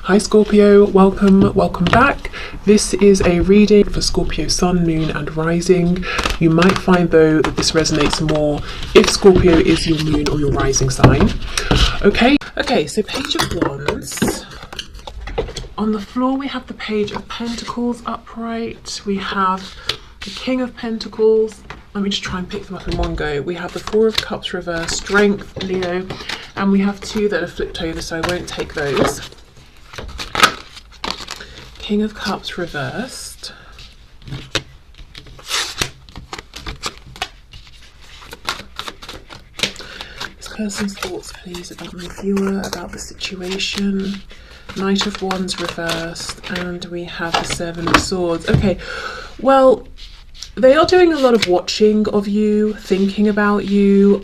Hi Scorpio, welcome back. This is a reading for Scorpio Sun, Moon and Rising. You might find though that this resonates more if Scorpio is your Moon or your Rising sign. Okay, so Page of Wands. On the floor we have the Page of Pentacles upright. We have the King of Pentacles. Let me just try and pick them up in one go. We have the Four of Cups reversed, Strength, Leo, and we have two that are flipped over, so I won't take those. King of Cups reversed. This person's thoughts, please, about my viewer, about the situation. Knight of Wands reversed, and we have the Seven of Swords. Okay, well, they are doing a lot of watching of you, thinking about you.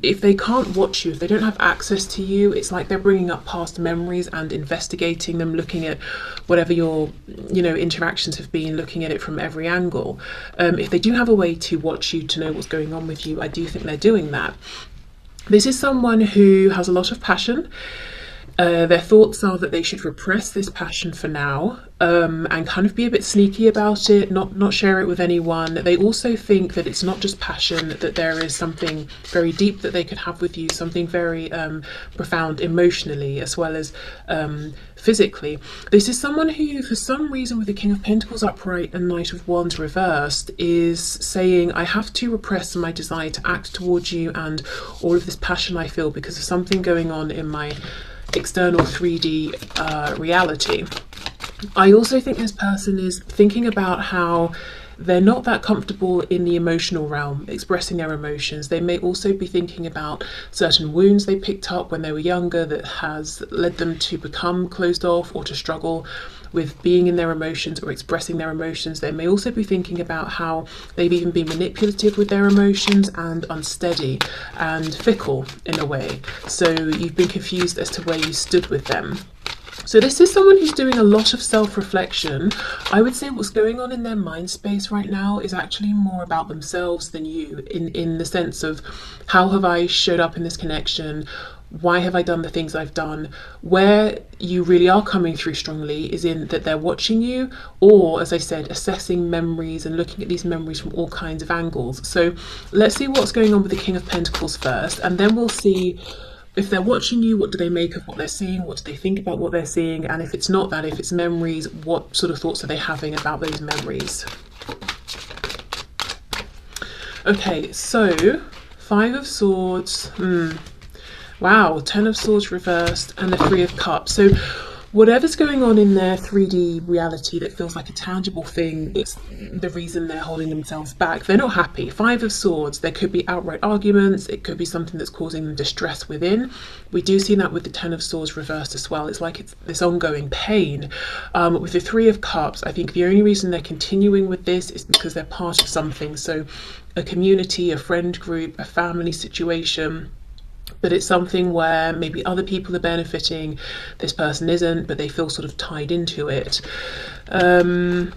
If they can't watch you, if they don't have access to you, it's like they're bringing up past memories and investigating them, looking at whatever your, interactions have been, looking at it from every angle. If they do have a way to watch you, to know what's going on with you, I do think they're doing that. This is someone who has a lot of passion. Their thoughts are that they should repress this passion for now, and kind of be a bit sneaky about it, not share it with anyone. They also think that it's not just passion, that there is something very deep that they could have with you, something very profound emotionally as well as physically. This is someone who, for some reason, with the King of Pentacles upright and Knight of Wands reversed, is saying, I have to repress my desire to act towards you and all of this passion I feel because of something going on in my external 3D reality. I also think this person is thinking about how they're not that comfortable in the emotional realm, expressing their emotions. They may also be thinking about certain wounds they picked up when they were younger that has led them to become closed off or to struggle with being in their emotions or expressing their emotions. They may also be thinking about how they've even been manipulative with their emotions and unsteady and fickle in a way. So you've been confused as to where you stood with them. So this is someone who's doing a lot of self-reflection. I would say what's going on in their mind space right now is actually more about themselves than you, in the sense of, how have I showed up in this connection? Why have I done the things I've done? Where you really are coming through strongly is in that they're watching you, or, as I said, assessing memories and looking at these memories from all kinds of angles. So let's see what's going on with the King of Pentacles first, and then we'll see if they're watching you, what do they make of what they're seeing? What do they think about what they're seeing? And if it's not that, if it's memories, what sort of thoughts are they having about those memories? Okay, so Five of Swords. Wow, Ten of Swords reversed and the Three of Cups. So whatever's going on in their 3D reality that feels like a tangible thing, it's the reason they're holding themselves back. They're not happy. Five of Swords, there could be outright arguments. It could be something that's causing them distress within. We do see that with the Ten of Swords reversed as well. It's like it's this ongoing pain. With the Three of Cups, I think the only reason they're continuing with this is because they're part of something. So a community, a friend group, a family situation. But it's something where maybe other people are benefiting, this person isn't, but they feel sort of tied into it. I'm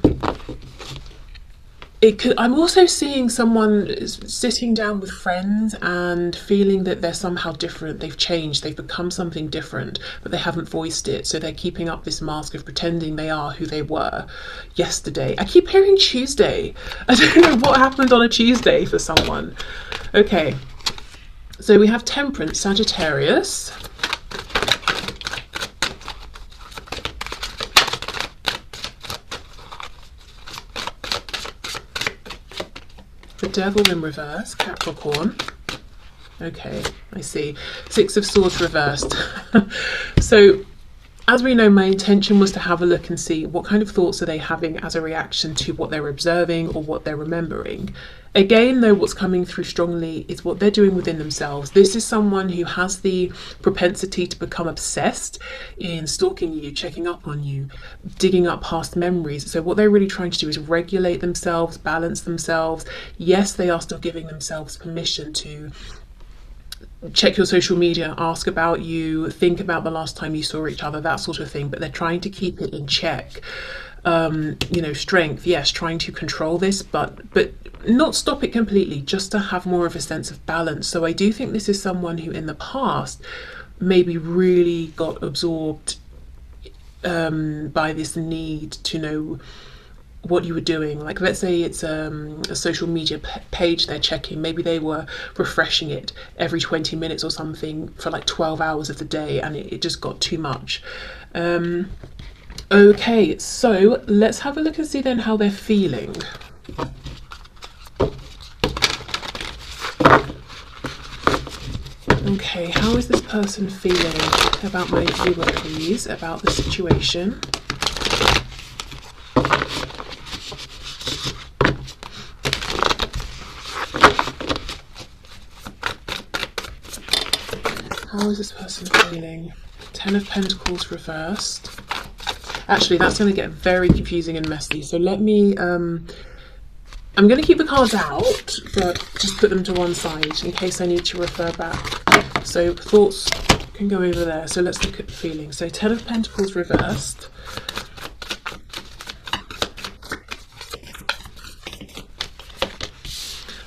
also seeing someone sitting down with friends and feeling that they're somehow different. They've changed, they've become something different, but they haven't voiced it. So they're keeping up this mask of pretending they are who they were yesterday. I keep hearing Tuesday. I don't know what happened on a Tuesday for someone. Okay. So we have Temperance, Sagittarius. The Devil in reverse, Capricorn. Okay, I see. Six of Swords reversed. So, as we know, my intention was to have a look and see what kind of thoughts are they having as a reaction to what they're observing or what they're remembering. Again, though, what's coming through strongly is what they're doing within themselves. This is someone who has the propensity to become obsessed in stalking you, checking up on you, digging up past memories. So what they're really trying to do is regulate themselves, balance themselves. Yes, they are still giving themselves permission to check your social media, ask about you, think about the last time you saw each other, that sort of thing, but they're trying to keep it in check. Strength, yes, trying to control this, but not stop it completely, just to have more of a sense of balance. So I do think this is someone who in the past maybe really got absorbed by this need to know what you were doing. Like, let's say it's a social media page they're checking. Maybe they were refreshing it every 20 minutes or something for like 12 hours of the day, and it just got too much. Okay, so let's have a look and see then how they're feeling. Okay, how is this person feeling about my viewer, please, about the situation? How is this person feeling? 10 of Pentacles reversed. Actually, that's going to get very confusing and messy. So let me, I'm going to keep the cards out, but just put them to one side in case I need to refer back. So thoughts can go over there. So let's look at the feeling. So 10 of Pentacles reversed.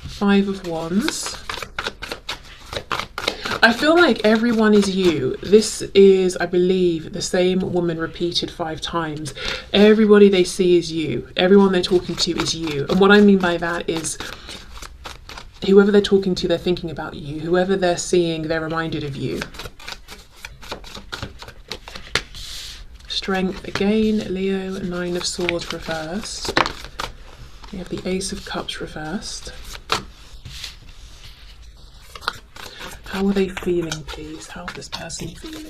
Five of Wands. I feel like everyone is you. This is, I believe, the same woman repeated 5 times. Everybody they see is you. Everyone they're talking to is you. And what I mean by that is whoever they're talking to, they're thinking about you. Whoever they're seeing, they're reminded of you. Strength again, Leo. 9 of Swords reversed. We have the Ace of Cups reversed. How are they feeling, please? How is this person feeling?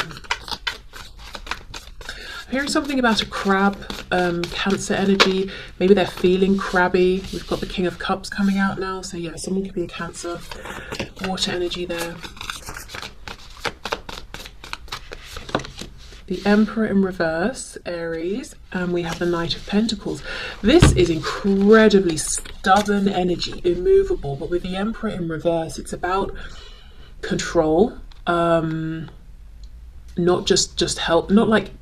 I'm hearing something about a crab, Cancer energy. Maybe they're feeling crabby. We've got the King of Cups coming out now. So yeah, someone could be a Cancer. Water energy there. The Emperor in reverse, Aries. And we have the Knight of Pentacles. This is incredibly stubborn energy, immovable. But with the Emperor in reverse, it's about control, not just help, not like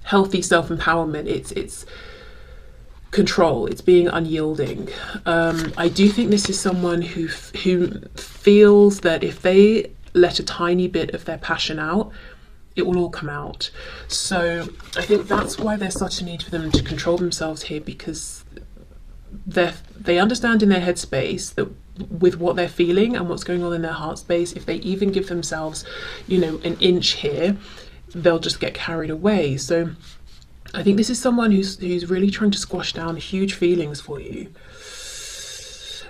healthy self-empowerment. It's control. It's being unyielding. I do think this is someone who feels that if they let a tiny bit of their passion out, it will all come out. So I think that's why there's such a need for them to control themselves here, because they understand in their headspace that with what they're feeling and what's going on in their heart space, if they even give themselves, you know, an inch here, they'll just get carried away. So I think this is someone who's really trying to squash down huge feelings for you.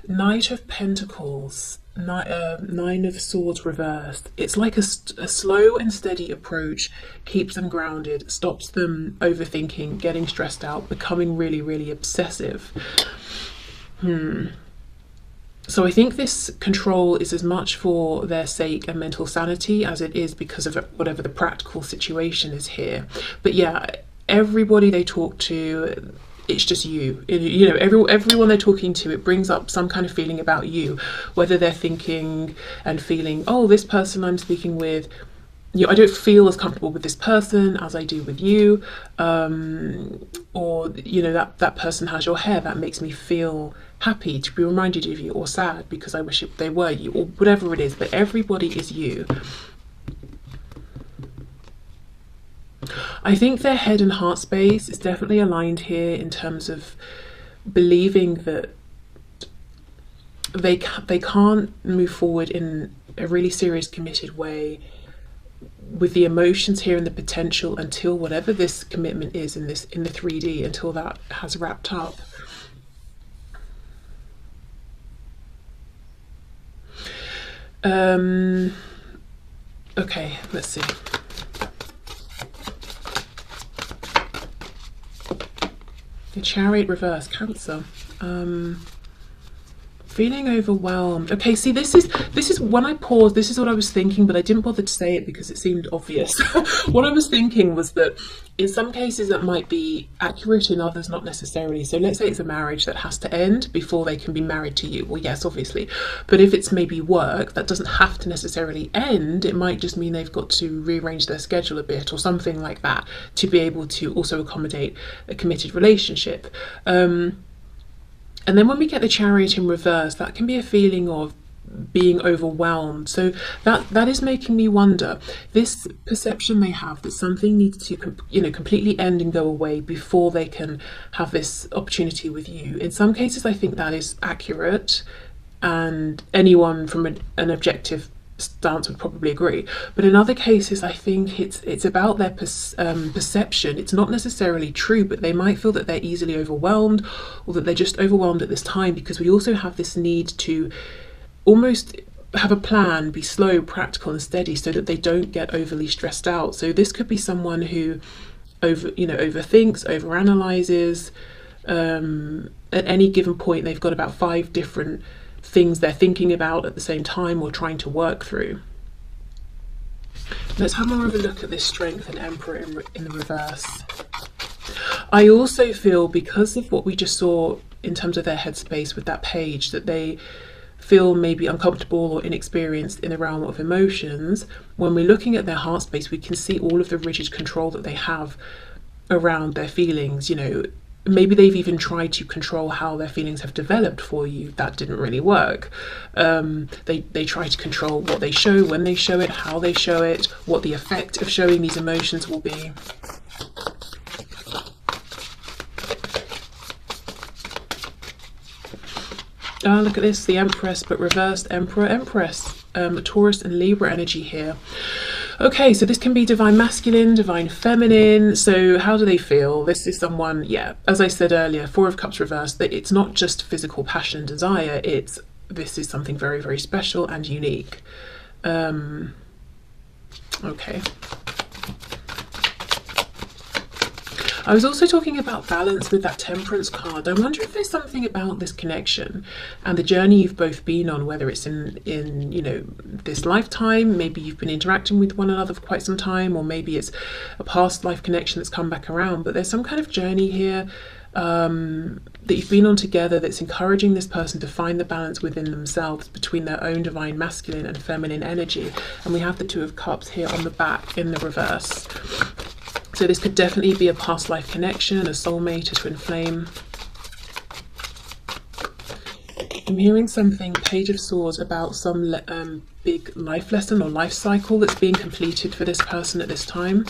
Knight of Pentacles, 9 of Swords reversed. It's like a slow and steady approach, keeps them grounded, stops them overthinking, getting stressed out, becoming really, really obsessive. So I think this control is as much for their sake and mental sanity as it is because of whatever the practical situation is here. But yeah, everybody they talk to, it's just you. You know, everyone they're talking to, it brings up some kind of feeling about you, whether they're thinking and feeling, oh, this person I'm speaking with, you know, I don't feel as comfortable with this person as I do with you, or you know, that person has your hair, that makes me feel happy to be reminded of you, or sad because I wish they were you, or whatever it is. But everybody is you. I think their head and heart space is definitely aligned here in terms of believing that they can't move forward in a really serious, committed way with the emotions here and the potential until whatever this commitment is in the 3D, until that has wrapped up. Okay, let's see. The Chariot reverse, Cancer. Feeling overwhelmed. Okay, see, this is when I paused, this is what I was thinking, but I didn't bother to say it because it seemed obvious. What I was thinking was that in some cases that might be accurate, in others not necessarily. So let's say it's a marriage that has to end before they can be married to you. Well, yes, obviously. But if it's maybe work, that doesn't have to necessarily end. It might just mean they've got to rearrange their schedule a bit or something like that to be able to also accommodate a committed relationship. And then when we get the Chariot in reverse, that can be a feeling of being overwhelmed. So that is making me wonder, this perception they have that something needs to completely end and go away before they can have this opportunity with you. In some cases I think that is accurate, and anyone from an objective stance would probably agree, but in other cases I think it's about their perception. It's not necessarily true, but they might feel that they're easily overwhelmed, or that they're just overwhelmed at this time, because we also have this need to almost have a plan, be slow, practical and steady, so that they don't get overly stressed out. So this could be someone who overthinks, overanalyzes. At any given point they've got about 5 different things they're thinking about at the same time or trying to work through. Let's have more of a look at this Strength and Emperor in the reverse. I also feel, because of what we just saw in terms of their headspace with that page, that they feel maybe uncomfortable or inexperienced in the realm of emotions. When we're looking at their heart space, we can see all of the rigid control that they have around their feelings. Maybe they've even tried to control how their feelings have developed for you. That didn't really work. They try to control what they show, when they show it, how they show it, what the effect of showing these emotions will be. Look at this, the Empress, but reversed Emperor, Empress. Taurus and Libra energy here. Okay, so this can be divine masculine, divine feminine. So how do they feel? This is someone, yeah, as I said earlier, 4 of Cups reversed, that it's not just physical passion and desire, this is something very, very special and unique. Okay. I was also talking about balance with that Temperance card. I wonder if there's something about this connection and the journey you've both been on, whether it's in this lifetime, maybe you've been interacting with one another for quite some time, or maybe it's a past life connection that's come back around, but there's some kind of journey here that you've been on together that's encouraging this person to find the balance within themselves between their own divine masculine and feminine energy. And we have the 2 of Cups here on the back in the reverse. So this could definitely be a past life connection, a soulmate, a twin flame. I'm hearing something, Page of Swords, about some big life lesson or life cycle that's being completed for this person at this time.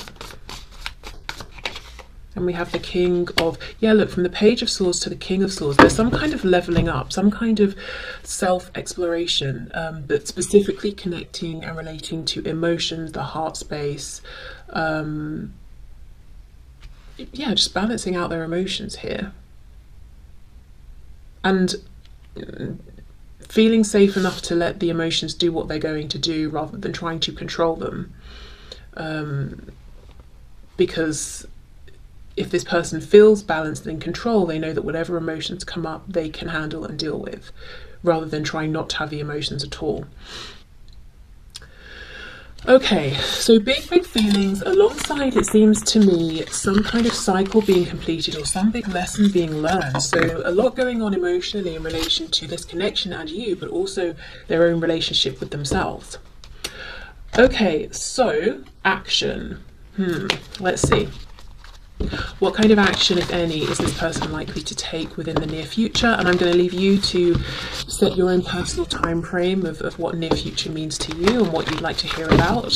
And we have the King of, yeah, look, from the Page of Swords to the King of Swords, there's some kind of leveling up, some kind of self-exploration, but specifically connecting and relating to emotions, the heart space, yeah, just balancing out their emotions here. And feeling safe enough to let the emotions do what they're going to do rather than trying to control them. Because if this person feels balanced and in control, they know that whatever emotions come up, they can handle and deal with, rather than trying not to have the emotions at all. Okay, so big feelings alongside, it seems to me, some kind of cycle being completed or some big lesson being learned. So a lot going on emotionally in relation to this connection and you, but also their own relationship with themselves. Okay, so action. Let's see. What kind of action, if any, is this person likely to take within the near future? And I'm going to leave you to set your own personal time frame of what near future means to you and what you'd like to hear about.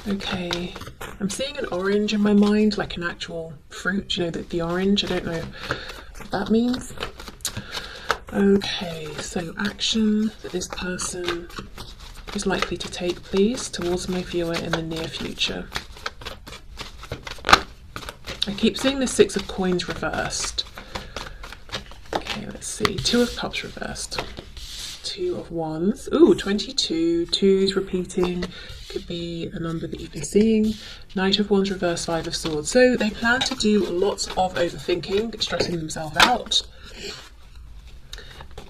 Okay, I'm seeing an orange in my mind, like an actual fruit, the orange. I don't know what that means. Okay, so action that this person is likely to take, please, towards my viewer in the near future. I keep seeing the 6 of Coins reversed. Okay, let's see. 2 of Cups reversed. 2 of Wands. Ooh, 22. 2's repeating. Could be a number that you've been seeing. Knight of Wands reversed, 5 of Swords. So they plan to do lots of overthinking, stressing themselves out.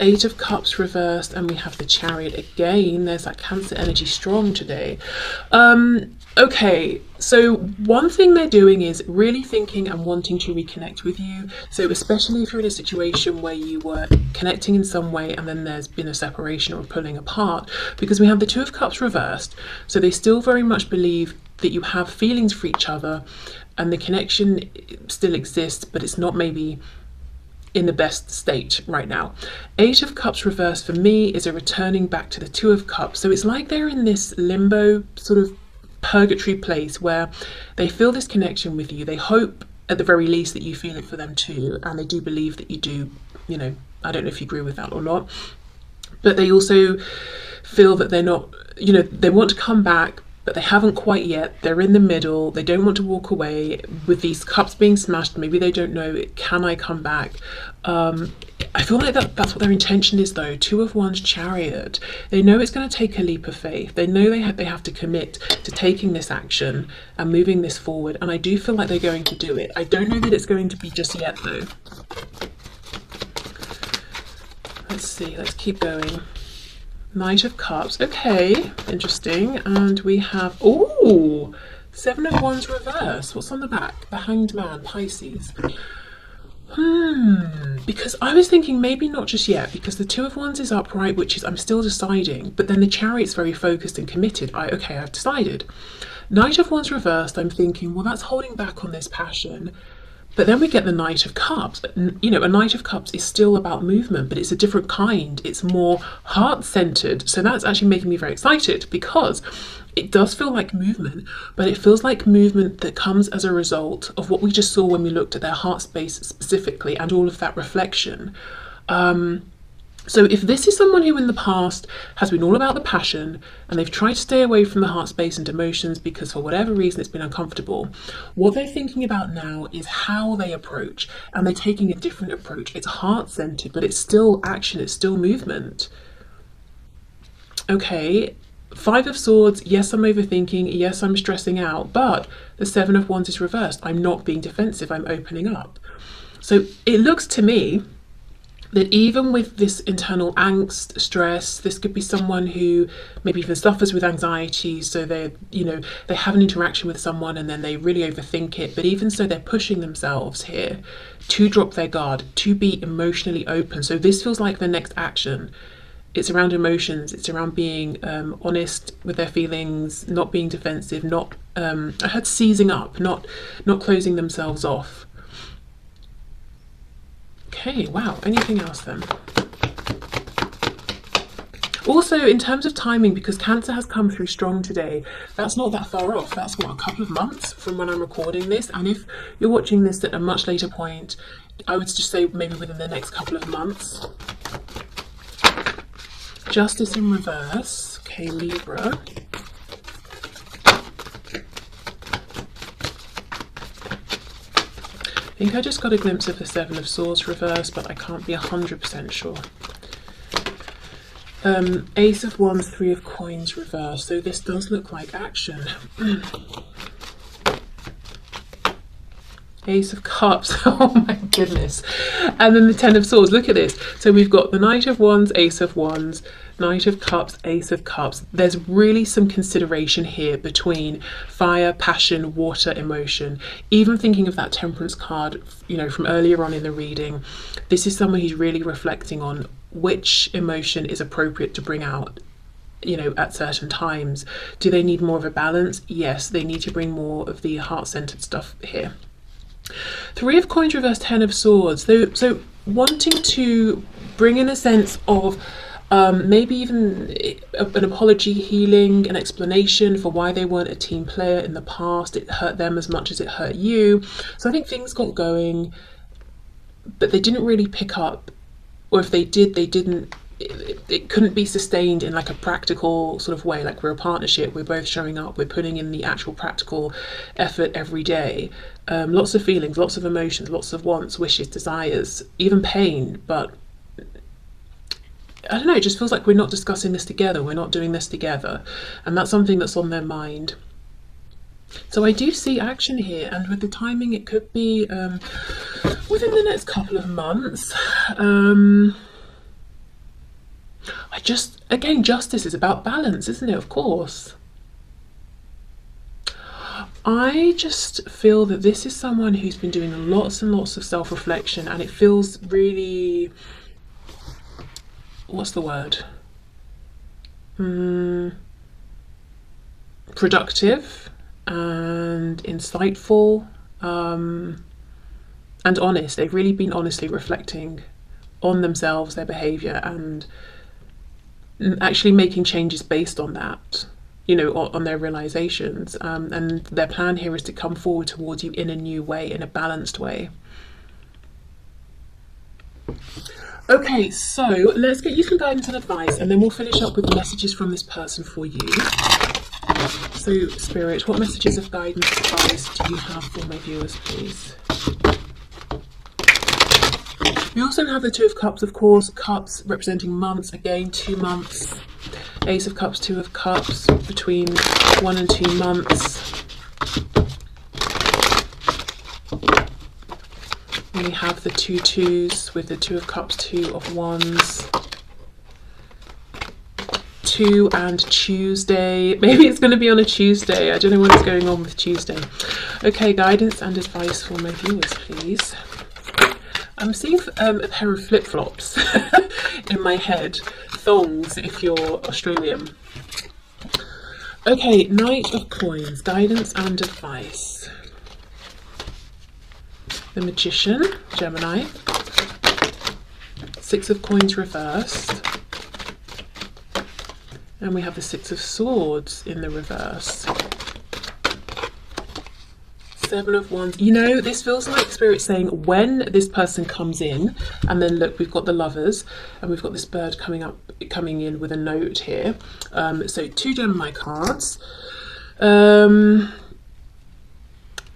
8 of Cups reversed, and we have the Chariot again. There's that Cancer energy strong today. Okay, so one thing they're doing is really thinking and wanting to reconnect with you. So especially if you're in a situation where you were connecting in some way and then there's been a separation or pulling apart, because we have the 2 of Cups reversed. So they still very much believe that you have feelings for each other and the connection still exists, but it's not maybe in the best state right now. Eight of Cups reversed for me is a returning back to the Two of Cups. So it's like they're in this limbo sort of purgatory place where they feel this connection with you. They hope at the very least that you feel it for them too, and they do believe that you do. You know, I don't know if you agree with that or not, but they also feel that they're not, you know, they want to come back, but they haven't quite yet. They're in the middle. They don't want to walk away with these cups being smashed. Maybe they don't know, can I come back? I feel like that's what their intention is though. Two of Wands, Chariot. They know it's going to take a leap of faith. They know they have to commit to taking this action and moving this forward. And I do feel like they're going to do it. I don't know that it's going to be just yet though. Let's see, let's keep going. Knight of Cups, okay, interesting. And we have, oh, Seven of Wands reverse. What's on the back? The Hanged Man, Pisces. Because I was thinking maybe not just yet, because the Two of Wands is upright, which is I'm still deciding, but then the Chariot's very focused and committed. Okay, I've decided. Knight of Wands reversed, I'm thinking, well, that's holding back on this passion. But then we get the Knight of Cups. You know, a Knight of Cups is still about movement, but it's a different kind. It's more heart-centered. So that's actually making me very excited because it does feel like movement, but it feels like movement that comes as a result of what we just saw when we looked at their heart space specifically and all of that reflection. So if this is someone who in the past has been all about the passion and they've tried to stay away from the heart space and emotions because for whatever reason it's been uncomfortable, what they're thinking about now is how they approach, and they're taking a different approach. It's heart-centered, but it's still action, it's still movement. Okay, Five of Swords, yes, I'm overthinking, yes, I'm stressing out, but the Seven of Wands is reversed. I'm not being defensive, I'm opening up. So it looks to me that even with this internal angst, stress, this could be someone who maybe even suffers with anxiety. So they, you know, they have an interaction with someone and then they really overthink it. But even so, they're pushing themselves here to drop their guard, to be emotionally open. So this feels like the next action. It's around emotions. It's around being honest with their feelings, not being defensive, not, I heard seizing up, not closing themselves off. Okay, wow, anything else then? Also, in terms of timing, because Cancer has come through strong today, that's not that far off. That's what, a couple of months from when I'm recording this. And if you're watching this at a much later point, I would just say maybe within the next couple of months. Justice in reverse. Okay, Libra. I think I just got a glimpse of the Seven of Swords reverse, but I can't be 100% sure. Ace of Wands, Three of Coins reverse. So this does look like action. Ace of Cups, oh my goodness. And then the Ten of Swords, look at this. So we've got the Knight of Wands, Ace of Wands, Knight of Cups, Ace of Cups. There's really some consideration here between fire, passion, water, emotion. Even thinking of that Temperance card, you know, from earlier on in the reading, this is someone who's really reflecting on which emotion is appropriate to bring out, you know, at certain times. Do they need more of a balance? Yes, they need to bring more of the heart-centered stuff here. Three of Coins reverse, Ten of Swords. So wanting to bring in a sense of maybe even an apology, healing, an explanation for why they weren't a team player in the past. It hurt them as much as it hurt you. So I think things got going, but they didn't really pick up, or if they did, they didn't. It couldn't be sustained in like a practical sort of way. Like, we're a partnership, we're both showing up, we're putting in the actual practical effort every day. Lots of feelings, lots of emotions, lots of wants, wishes, desires, even pain, but I don't know, it just feels like we're not discussing this together, we're not doing this together, and that's something that's on their mind. So I do see action here, and with the timing it could be within the next couple of months. Again, justice is about balance, isn't it? Of course. I just feel that this is someone who's been doing lots and lots of self-reflection, and it feels really, what's the word? Productive. and insightful, and honest. They've really been honestly reflecting on themselves, their behavior, and actually making changes based on that, you know, on their realizations. And their plan here is to come forward towards you in a new way, in a balanced way. Okay, so let's get you some guidance and advice, and then we'll finish up with the messages from this person for you. So, Spirit, what messages of guidance and advice do you have for my viewers, please? We also have the Two of Cups, of course, cups representing months, again 2 months. Ace of Cups, Two of Cups, between 1 and 2 months. And we have the 2 twos with the Two of Cups, Two of Wands. 2 and Tuesday. Maybe it's going to be on a Tuesday. I don't know what's going on with Tuesday. Okay, guidance and advice for my viewers, please. I'm seeing a pair of flip-flops in my head. Thongs, if you're Australian. Okay, Knight of Coins, guidance and advice. The Magician, Gemini. 6 of Coins reversed. And we have the 6 of Swords in the reverse. 7 of Wands. You know, this feels like Spirit saying when this person comes in, and then look, we've got the Lovers, and we've got this bird coming in with a note here. So 2 Gemini cards. And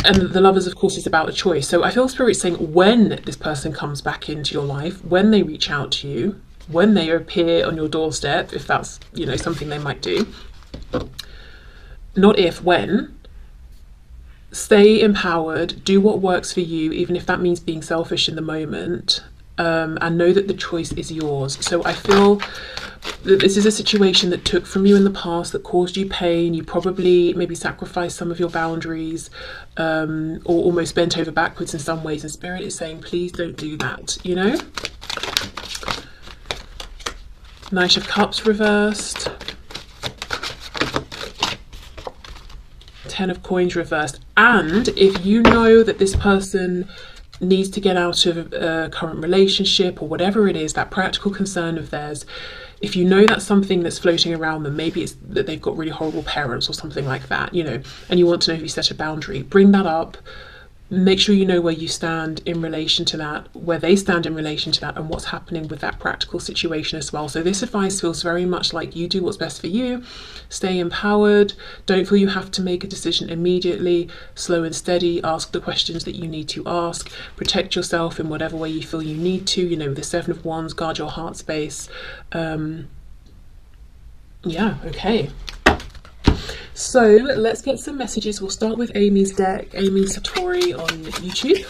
the Lovers, of course, is about a choice. So I feel Spirit saying when this person comes back into your life, when they reach out to you, when they appear on your doorstep, if that's, you know, something they might do. Not if, when. Stay empowered, do what works for you, even if that means being selfish in the moment, and know that the choice is yours. So I feel that this is a situation that took from you in the past, that caused you pain. You probably maybe sacrificed some of your boundaries, or almost bent over backwards in some ways, and Spirit is saying, please don't do that, you know? Knight of Cups reversed. 10 of Coins reversed. And if you know that this person needs to get out of a current relationship or whatever it is, that practical concern of theirs, if you know that's something that's floating around them, maybe it's that they've got really horrible parents or something like that, you know, and you want to know if you set a boundary, bring that up. Make sure you know where you stand in relation to that, where they stand in relation to that, and what's happening with that practical situation as well. So this advice feels very much like you do what's best for you. Stay empowered. Don't feel you have to make a decision immediately. Slow and steady. Ask the questions that you need to ask. Protect yourself in whatever way you feel you need to. You know, with the 7 of Wands, guard your heart space. Yeah, okay. So let's get some messages. We'll start with Amy's deck, Amy Satori on YouTube.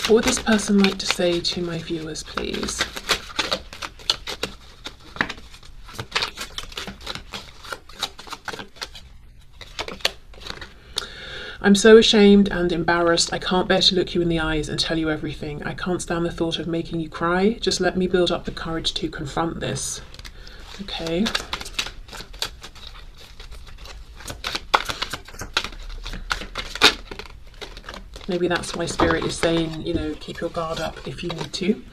What would this person like to say to my viewers, please? I'm so ashamed and embarrassed. I can't bear to look you in the eyes and tell you everything. I can't stand the thought of making you cry. Just let me build up the courage to confront this. Okay. Maybe that's why Spirit is saying, you know, keep your guard up if you need to.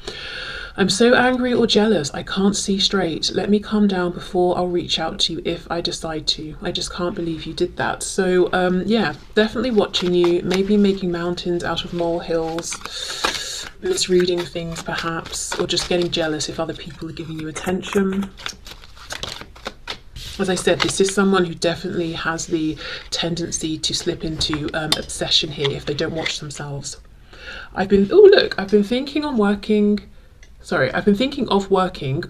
I'm so angry or jealous. I can't see straight. Let me calm down before I'll reach out to you if I decide to. I just can't believe you did that. So, yeah, definitely watching you, maybe making mountains out of molehills, misreading things perhaps, or just getting jealous if other people are giving you attention. As I said, this is someone who definitely has the tendency to slip into obsession here if they don't watch themselves. I've been thinking of working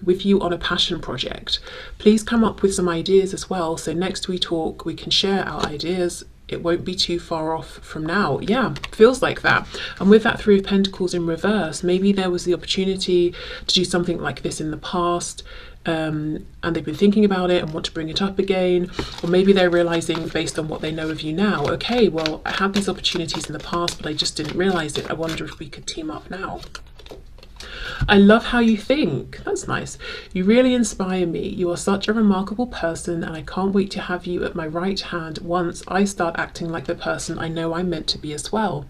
with you on a passion project. Please come up with some ideas as well, so next we talk, we can share our ideas. It won't be too far off from now. Yeah, feels like that. And with that 3 of Pentacles in reverse, maybe there was the opportunity to do something like this in the past, and they've been thinking about it and want to bring it up again, or maybe they're realizing based on what they know of you now, okay, well, I had these opportunities in the past but I just didn't realize it. I wonder if we could team up now. I love how you think. That's nice. You really inspire me. You are such a remarkable person, and I can't wait to have you at my right hand once I start acting like the person I know I'm meant to be as well.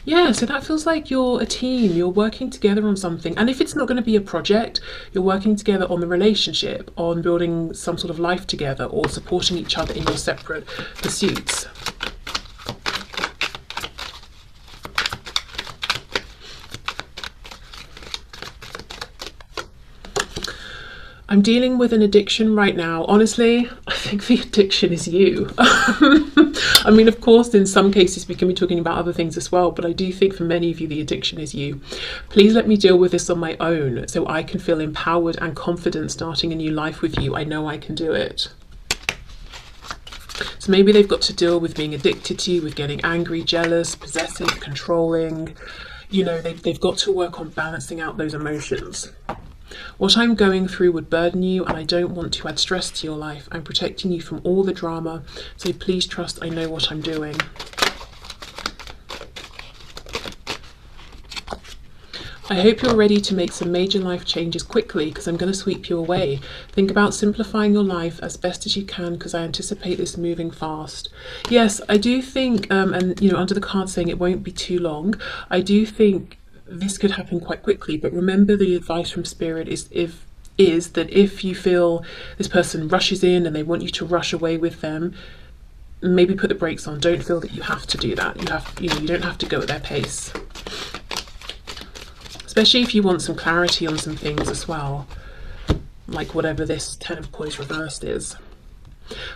Yeah, so that feels like you're a team. You're working together on something. And if it's not going to be a project, you're working together on the relationship, on building some sort of life together, or supporting each other in your separate pursuits. I'm dealing with an addiction right now. Honestly, I think the addiction is you. I mean, of course, in some cases we can be talking about other things as well, but I do think for many of you, the addiction is you. Please let me deal with this on my own so I can feel empowered and confident starting a new life with you. I know I can do it. So maybe they've got to deal with being addicted to you, with getting angry, jealous, possessive, controlling. You know, they've got to work on balancing out those emotions. What I'm going through would burden you, and I don't want to add stress to your life. I'm protecting you from all the drama, so please trust I know what I'm doing. I hope you're ready to make some major life changes quickly, because I'm going to sweep you away. Think about simplifying your life as best as you can, because I anticipate this moving fast. Yes, I do think, and you know, under the card saying it won't be too long, I do think this could happen quite quickly. But remember, the advice from Spirit is that if you feel this person rushes in and they want you to rush away with them, maybe put the brakes on. Don't feel that you have to do that. You don't have to go at their pace. Especially if you want some clarity on some things as well, like whatever this Ten of Coins reversed is.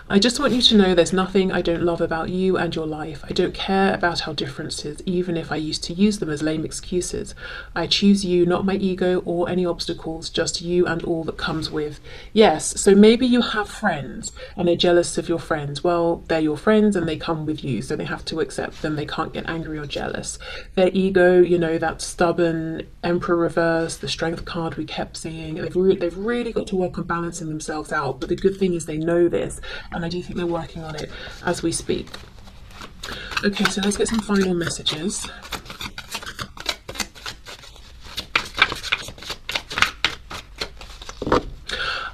I just want you to know there's nothing I don't love about you and your life. I don't care about our differences, even if I used to use them as lame excuses. I choose you, not my ego or any obstacles, just you and all that comes with. Yes, so maybe you have friends and they're jealous of your friends. Well, they're your friends and they come with you, so they have to accept them. They can't get angry or jealous. Their ego, you know, that stubborn Emperor reverse, the Strength card we kept seeing, they've really got to work on balancing themselves out. But the good thing is they know this, and I do think they're working on it as we speak. Okay, so let's get some final messages.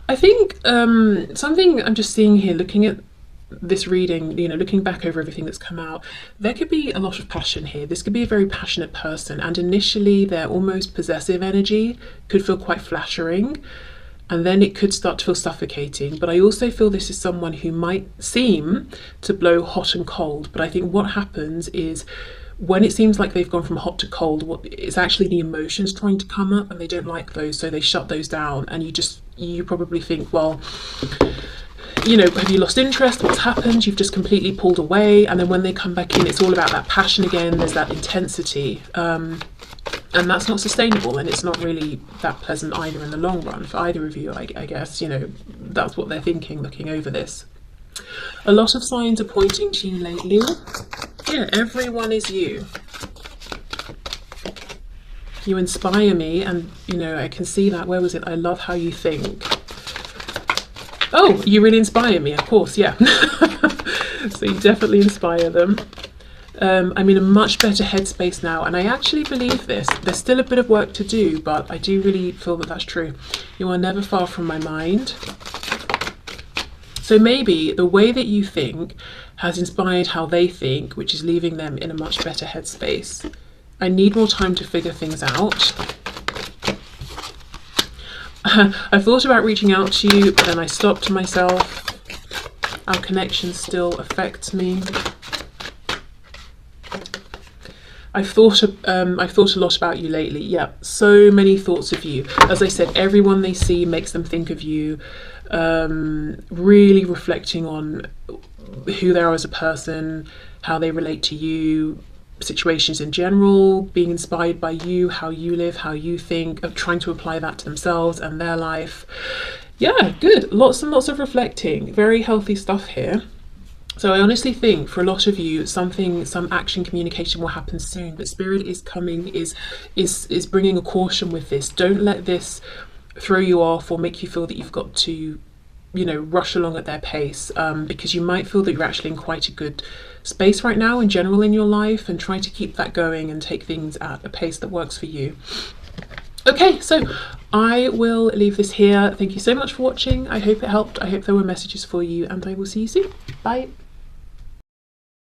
I think something I'm just seeing here, looking at this reading, you know, looking back over everything that's come out, there could be a lot of passion here. This could be a very passionate person, and initially their almost possessive energy could feel quite flattering, and then it could start to feel suffocating. But I also feel this is someone who might seem to blow hot and cold, but I think what happens is when it seems like they've gone from hot to cold, it's actually the emotions trying to come up, and they don't like those, so they shut those down. And you probably think, well, you know, have you lost interest? What's happened? You've just completely pulled away. And then when they come back in, it's all about that passion again. There's that intensity. And that's not sustainable, and it's not really that pleasant either in the long run for either of you, I guess. You know, that's what they're thinking looking over this. A lot of signs are pointing to you lately. Yeah, everyone is you. You inspire me, and you know, I can see that. Where was it? I love how you think. Oh, you really inspire me, of course, yeah. So you definitely inspire them. I'm in a much better headspace now, and I actually believe this. There's still a bit of work to do, but I do really feel that that's true. You are never far from my mind. So maybe the way that you think has inspired how they think, which is leaving them in a much better headspace. I need more time to figure things out. I thought about reaching out to you, but then I stopped myself. Our connection still affects me. I've thought a lot about you lately. Yeah, so many thoughts of you. As I said, everyone they see makes them think of you. Really reflecting on who they are as a person, how they relate to you, situations in general, being inspired by you, how you live, how you think, of trying to apply that to themselves and their life. Yeah, good. Lots and lots of reflecting. Very healthy stuff here. So I honestly think for a lot of you, some action communication will happen soon, but Spirit is coming, is bringing a caution with this. Don't let this throw you off or make you feel that you've got to, you know, rush along at their pace, because you might feel that you're actually in quite a good space right now in general in your life, and try to keep that going and take things at a pace that works for you. Okay, so I will leave this here. Thank you so much for watching. I hope it helped. I hope there were messages for you, and I will see you soon. Bye.